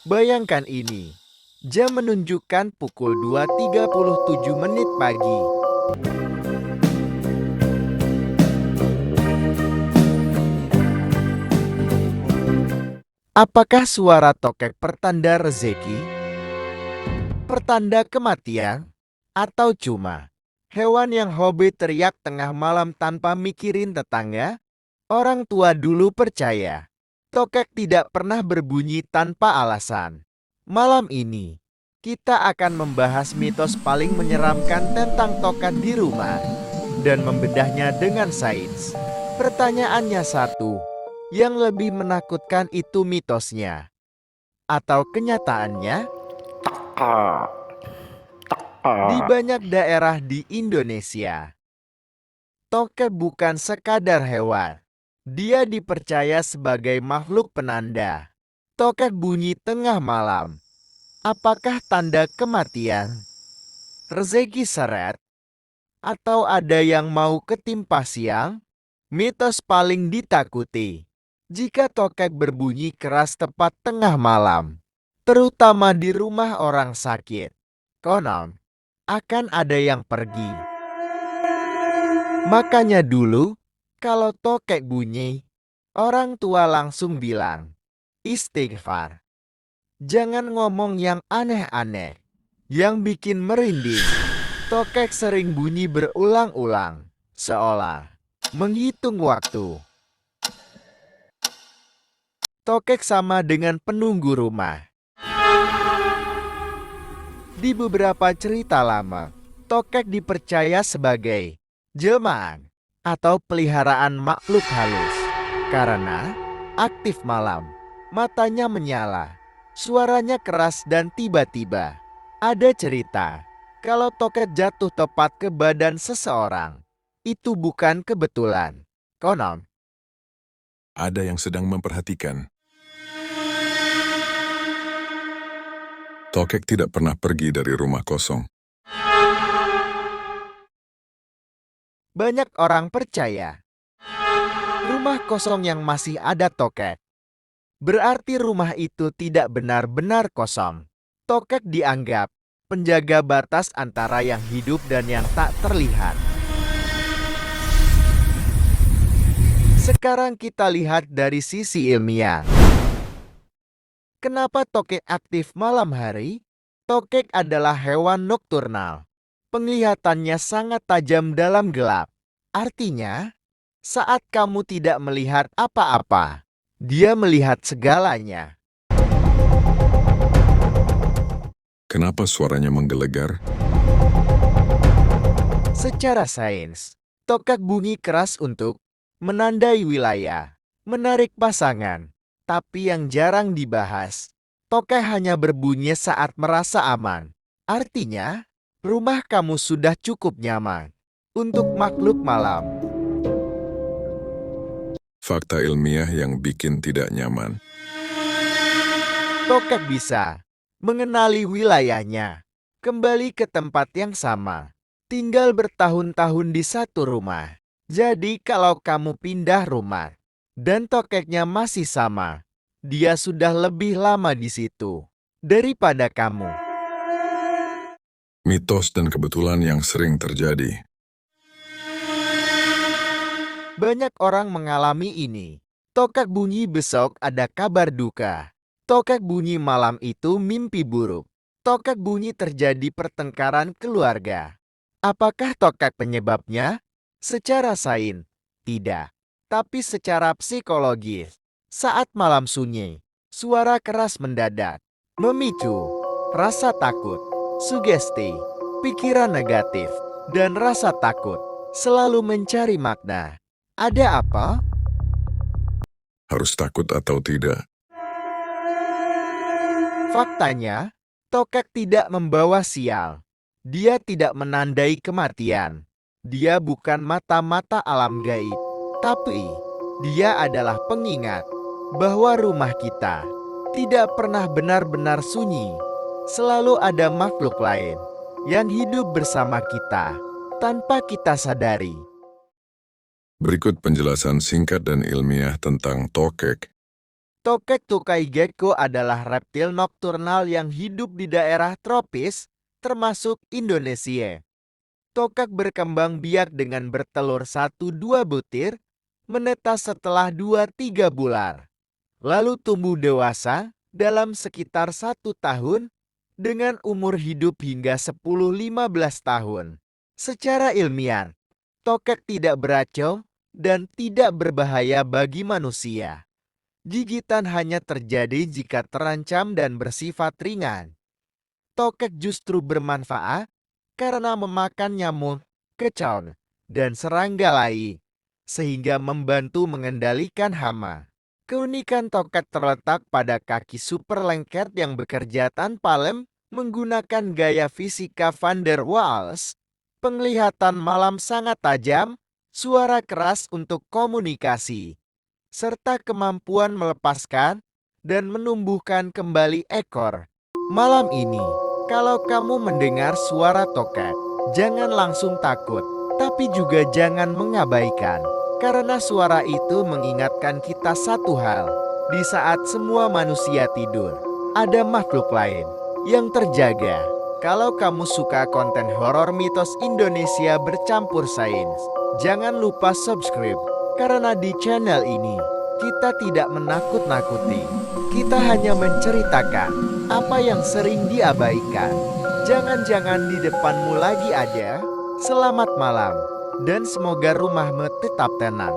Bayangkan ini, jam menunjukkan pukul 2.37 pagi. Apakah suara tokek pertanda rezeki, pertanda kematian, atau cuma hewan yang hobi teriak tengah malam tanpa mikirin tetangga? Orang tua dulu percaya, tokek tidak pernah berbunyi tanpa alasan. Malam ini, kita akan membahas mitos paling menyeramkan tentang tokek di rumah dan membedahnya dengan sains. Pertanyaannya satu, yang lebih menakutkan itu mitosnya atau kenyataannya? Di banyak daerah di Indonesia, tokek bukan sekadar hewan. Dia dipercaya sebagai makhluk penanda. Tokek bunyi tengah malam. Apakah tanda kematian, rezeki seret, atau ada yang mau ketimpa siang? Mitos paling ditakuti, jika tokek berbunyi keras tepat tengah malam, terutama di rumah orang sakit, konon akan ada yang pergi. Makanya dulu, kalau tokek bunyi, orang tua langsung bilang, istighfar. Jangan ngomong yang aneh-aneh, yang bikin merinding. Tokek sering bunyi berulang-ulang, seolah menghitung waktu. Tokek sama dengan penunggu rumah. Di beberapa cerita lama, tokek dipercaya sebagai jelmaan atau peliharaan makhluk halus. Karena aktif malam, matanya menyala, suaranya keras dan tiba-tiba. Ada cerita, kalau tokek jatuh tepat ke badan seseorang, itu bukan kebetulan. Konon, Ada yang sedang memperhatikan. Tokek tidak pernah pergi dari rumah kosong. banyak orang percaya, rumah kosong yang masih ada tokek, berarti rumah itu tidak benar-benar kosong. Tokek dianggap penjaga batas antara yang hidup dan yang tak terlihat. Sekarang kita lihat dari sisi ilmiah. Kenapa tokek aktif malam hari? Tokek adalah hewan nokturnal. Penglihatannya sangat tajam dalam gelap. Artinya, saat kamu tidak melihat apa-apa, dia melihat segalanya. Kenapa suaranya menggelegar? Secara sains, tokek bunyi keras untuk menandai wilayah, menarik pasangan. Tapi yang jarang dibahas, tokek hanya berbunyi saat merasa aman. Artinya, rumah kamu sudah cukup nyaman untuk makhluk malam. Fakta ilmiah yang bikin tidak nyaman. Tokek bisa mengenali wilayahnya, kembali ke tempat yang sama, tinggal bertahun-tahun di satu rumah. Jadi kalau kamu pindah rumah dan tokeknya masih sama, dia sudah lebih lama di situ daripada kamu. Mitos dan kebetulan yang sering terjadi. Banyak orang mengalami ini. Tokek bunyi besok ada kabar duka. Tokek bunyi malam itu mimpi buruk. Tokek bunyi terjadi pertengkaran keluarga. Apakah tokek penyebabnya? Secara sains, tidak. Tapi secara psikologis, saat malam sunyi, suara keras mendadak, memicu rasa takut, sugesti, pikiran negatif, dan rasa takut selalu mencari makna. Ada apa? Harus takut atau tidak? Faktanya, tokek tidak membawa sial. Dia tidak menandai kematian. Dia bukan mata-mata alam gaib. Tapi, dia adalah pengingat bahwa rumah kita tidak pernah benar-benar sunyi. Selalu ada makhluk lain yang hidup bersama kita tanpa kita sadari. Berikut penjelasan singkat dan ilmiah tentang tokek. Tokek tukai gecko adalah reptil nokturnal yang hidup di daerah tropis, termasuk Indonesia. Tokek berkembang biak dengan bertelur 1-2 butir, menetas setelah 2-3 bulan. Lalu tumbuh dewasa dalam sekitar 1 tahun dengan umur hidup hingga 10-15 tahun. Secara ilmiah, tokek tidak beracun dan tidak berbahaya bagi manusia. Gigitan hanya terjadi jika terancam dan bersifat ringan. Tokek justru bermanfaat karena memakan nyamuk, kecon, dan serangga lain, sehingga membantu mengendalikan hama. Keunikan tokek terletak pada kaki super lengket yang bekerja tanpa lem menggunakan gaya fisika van der Waals. Penglihatan malam sangat tajam, suara keras untuk komunikasi, serta kemampuan melepaskan dan menumbuhkan kembali ekor. Malam ini, kalau kamu mendengar suara tokek, jangan langsung takut, tapi juga jangan mengabaikan. Karena suara itu mengingatkan kita satu hal. Di saat semua manusia tidur, ada makhluk lain yang terjaga. Kalau kamu suka konten horor mitos Indonesia bercampur sains, jangan lupa subscribe. Karena di channel ini, kita tidak menakut-nakuti. Kita hanya menceritakan apa yang sering diabaikan. Jangan-jangan di depanmu lagi ada. Selamat malam, dan semoga rumahmu tetap tenang.